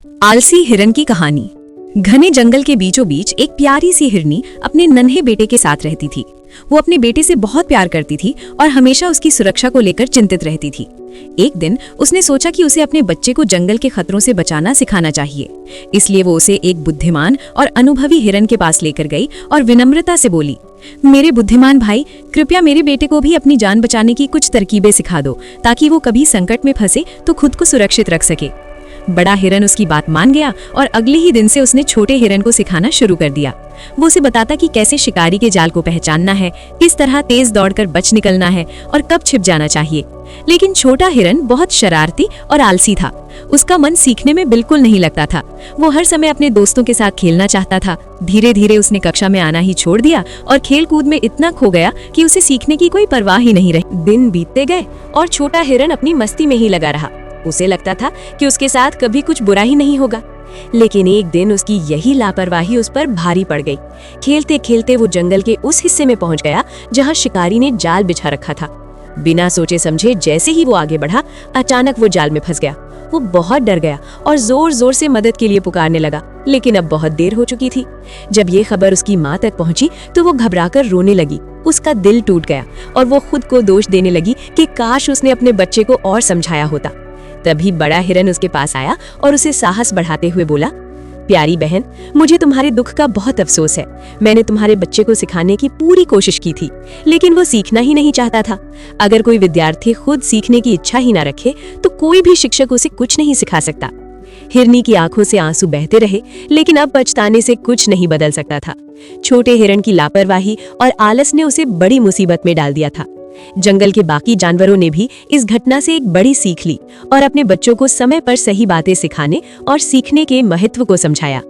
आलसी हिरन की कहानी। घने जंगल के बीचों बीच एक प्यारी सी हिरनी अपने नन्हे बेटे के साथ रहती थी। वो अपने बेटे से बहुत प्यार करती थी और हमेशा उसकी सुरक्षा को लेकर चिंतित रहती थी। एक दिन उसने सोचा कि उसे अपने बच्चे को जंगल के खतरों से बचाना सिखाना चाहिए। इसलिए वो उसे एक बुद्धिमान और अनुभवी हिरन के पास लेकर गई और विनम्रता से बोली, मेरे बुद्धिमान भाई, कृपया मेरे बेटे को भी अपनी जान बचाने की कुछ तरकीबें सिखा दो, ताकि वो कभी संकट में फंसे तो खुद को सुरक्षित रख सके। बड़ा हिरन उसकी बात मान गया और अगले ही दिन से उसने छोटे हिरन को सिखाना शुरू कर दिया। वो उसे बताता कि कैसे शिकारी के जाल को पहचानना है, किस तरह तेज दौड़कर बच निकलना है और कब छिप जाना चाहिए। लेकिन छोटा हिरन बहुत शरारती और आलसी था। उसका मन सीखने में बिल्कुल नहीं लगता था। वो हर समय अपने दोस्तों के साथ खेलना चाहता था। धीरे धीरे उसने कक्षा में आना ही छोड़ दिया और खेल कूद में इतना खो गया कि उसे सीखने की कोई परवाह ही नहीं रही। दिन बीतते गए और छोटा हिरन अपनी मस्ती में ही लगा रहा। उसे लगता था कि उसके साथ कभी कुछ बुरा ही नहीं होगा। लेकिन एक दिन उसकी यही लापरवाही उस पर भारी पड़ गई। खेलते खेलते वो जंगल के उस हिस्से में पहुंच गया जहां शिकारी ने जाल बिछा रखा था। बिना सोचे समझे जैसे ही वो आगे बढ़ा, अचानक वो जाल में फंस गया। वो बहुत डर गया और जोर जोर से मदद के लिए पुकारने लगा, लेकिन अब बहुत देर हो चुकी थी। जब ये खबर उसकी माँ तक पहुंची तो वो घबराकर रोने लगी। उसका दिल टूट गया और वो खुद को दोष देने लगी कि काश उसने अपने बच्चे को और समझाया होता। तभी बड़ा हिरन उसके पास आया और उसे साहस बढ़ाते हुए बोला, प्यारी बहन, मुझे तुम्हारे दुख का बहुत अफसोस है। मैंने तुम्हारे बच्चे को सिखाने की पूरी कोशिश की थी, लेकिन वो सीखना ही नहीं चाहता था। अगर कोई विद्यार्थी खुद सीखने की इच्छा ही ना रखे तो कोई भी शिक्षक उसे कुछ नहीं सिखा सकता। हिरनी की आंखों से आंसू बहते रहे, लेकिन अब पछताने से कुछ नहीं बदल सकता था। छोटे हिरन की लापरवाही और आलस ने उसे बड़ी मुसीबत में डाल दिया था। जंगल के बाकी जानवरों ने भी इस घटना से एक बड़ी सीख ली और अपने बच्चों को समय पर सही बातें सिखाने और सीखने के महत्व को समझाया।